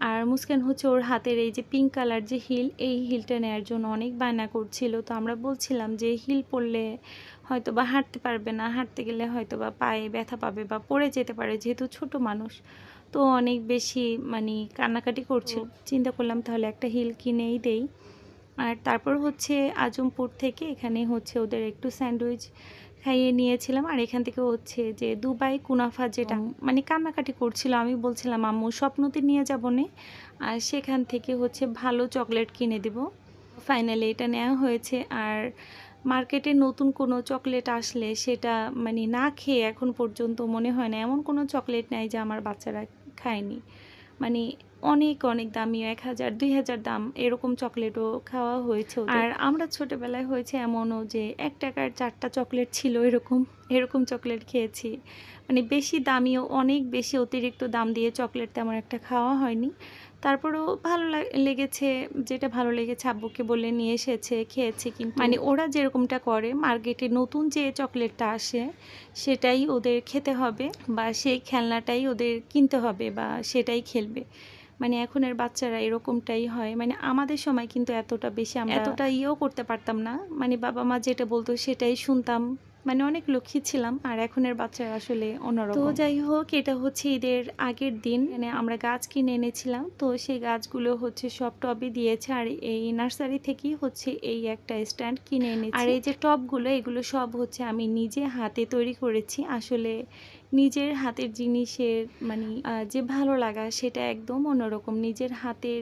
আর মুস্কান হচ্ছে ওর হাতের এই যে পিঙ্ক কালার যে হিল, এই হিলটা নেওয়ার জন্য অনেক বায়না করছিল। তো আমরা বলছিলাম যে হিল পরলে হয়তো বা হাঁটতে পারবে না, হাঁটতে গেলে হয়তো বা পায়ে ব্যথা পাবে বা পড়ে যেতে পারে, যেহেতু ছোট মানুষ। তো অনেক বেশি মানে কান্নাকাটি করছিল। চিন্তা করলাম তাহলে একটা হিল কিনেই দেই। আর তারপর হচ্ছে আজমপুর থেকে এখানে হচ্ছে ওদের একটু স্যান্ডউইচ খাইয়ে নিয়েছিলাম। আর এখান থেকে হচ্ছে যে দুবাই কুনাফা, যেটা মানে কান্নাকাটি করছিল, আমি বলছিলাম আম্মু স্বপ্নতে নিয়ে যাবো নে, আর সেখান থেকে হচ্ছে ভালো চকলেট কিনে দেব। ফাইনালি এটা নেওয়া হয়েছে। আর মার্কেটে নতুন কোনো চকলেট আসলে সেটা মানে না খেয়ে এখন পর্যন্ত মনে হয় না এমন কোনো চকলেট নাই যে আমার বাচ্চারা খায়নি। মানে অনেক অনেক দামি, 1000 2000 দাম এরকম চকলেটও খাওয়া হয়েছে। আর আমরা ছোটোবেলায় হয়েছে এমনও যে 1 টাকার 4টা চকলেট ছিল, এরকম এরকম চকলেট খেয়েছি। মানে বেশি দামিও, অনেক বেশি অতিরিক্ত দাম দিয়ে চকলেট তেমন একটা খাওয়া হয়নি। তারপরেও ভালো লেগেছে, যেটা ভালো লেগেছে আব্বুকে বলে নিয়ে এসেছে, খেয়েছি। কিন্তু মানে ওরা যেরকমটা করে, মার্কেটে নতুন যে চকলেটটা আসে সেটাই ওদের খেতে হবে, বা সেই খেলনাটাই ওদের কিনতে হবে, বা সেটাই খেলবে। মানে এখনের বাচ্চারা এরকমটাই হয়। মানে আমাদের সময় কিন্তু এতটা বেশি আমরা এতটা ইয়েও করতে পারতাম না, মানে বাবা মা যেটা বলতো সেটাই শুনতাম, মানে অনেক লক্ষ্মী ছিলাম। আর এখনের বাচ্চারা আসলে অন্যরকম। তো যাই হোক, এটা হচ্ছে ঈদের আগের দিন, মানে আমরা গাছ কিনে এনেছিলাম, তো সেই গাছগুলো হচ্ছে সব টবে দিয়েছে। আর এই নার্সারি থেকেই হচ্ছে এই একটা স্ট্যান্ড কিনে এনেছি। আর এই যে টবগুলো, এগুলো সব হচ্ছে আমি নিজে হাতে তৈরি করেছি। আসলে নিজের হাতের জিনিসের মানে যে ভালো লাগা সেটা একদম অন্যরকম। নিজের হাতের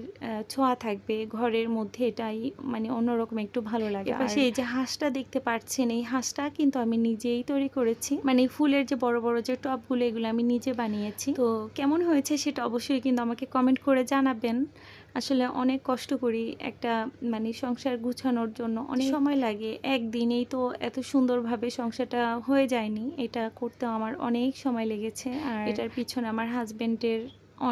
ছোঁয়া থাকবে ঘরের মধ্যে, এটাই মানে অন্যরকম একটু ভালো লাগে। পাশে এই যে হাঁসটা দেখতে পাচ্ছেন, এই হাঁসটা কিন্তু আমি নিজেই তৈরি করেছি। মানে ফুলের যে বড় বড় যে টবগুলো, এগুলো আমি নিজে বানিয়েছি। তো কেমন হয়েছে সেটা অবশ্যই কিন্তু আমাকে কমেন্ট করে জানাবেন। আসলে অনেক কষ্ট করি একটা মানে সংসার গুছানোর জন্য, অনেক সময় লাগে। একদিনেই তো এত সুন্দরভাবে সংসারটা হয়ে যায়নি, এটা করতেও আমার অনেক সময় লেগেছে। আর এটার পিছনে আমার হাজবেন্ডের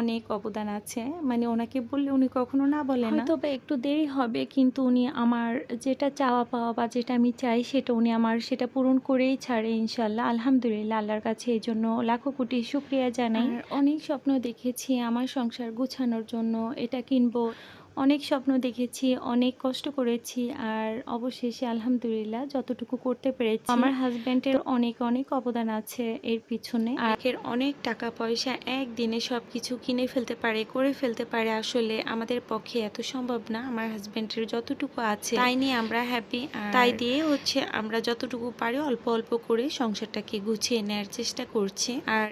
অনেক অবদান আছে। মানে ওনাকে বললে উনি কখনো না বলে না। তবে একটু দেরি হবে, কিন্তু উনি আমার যেটা চাওয়া পাওয়া বা যেটা আমি চাই সেটা উনি আমার সেটা পূরণ করেই ছাড়ে ইনশাল্লাহ। আলহামদুলিল্লাহ, আল্লাহর কাছে এই জন্য লাখো কোটি শুকরিয়া জানাই। আর অনেক স্বপ্ন দেখেছি আমার সংসার গুছানোর জন্য, এটা কিনবো, অনেক স্বপ্ন দেখেছি, অনেক কষ্ট করেছি। আর অবশেষে আলহামদুলিল্লাহ যতটুকু করতে পেরেছি। আমার হাজব্যান্ডের অনেক অনেক অবদান আছে এর পিছনে। আর এর অনেক টাকা পয়সা একদিনে সব কিছু কিনে ফেলতে পারে, করে ফেলতে পারে। আসলে আমাদের পক্ষে এত সম্ভব না। আমার হাজব্যান্ডের যতটুকু আছে তাই নিয়ে আমরা হ্যাপি। তাই দিয়ে হচ্ছে আমরা যতটুকু পারি অল্প অল্প করে সংসারটাকে গুছিয়ে নেওয়ার চেষ্টা করছি। আর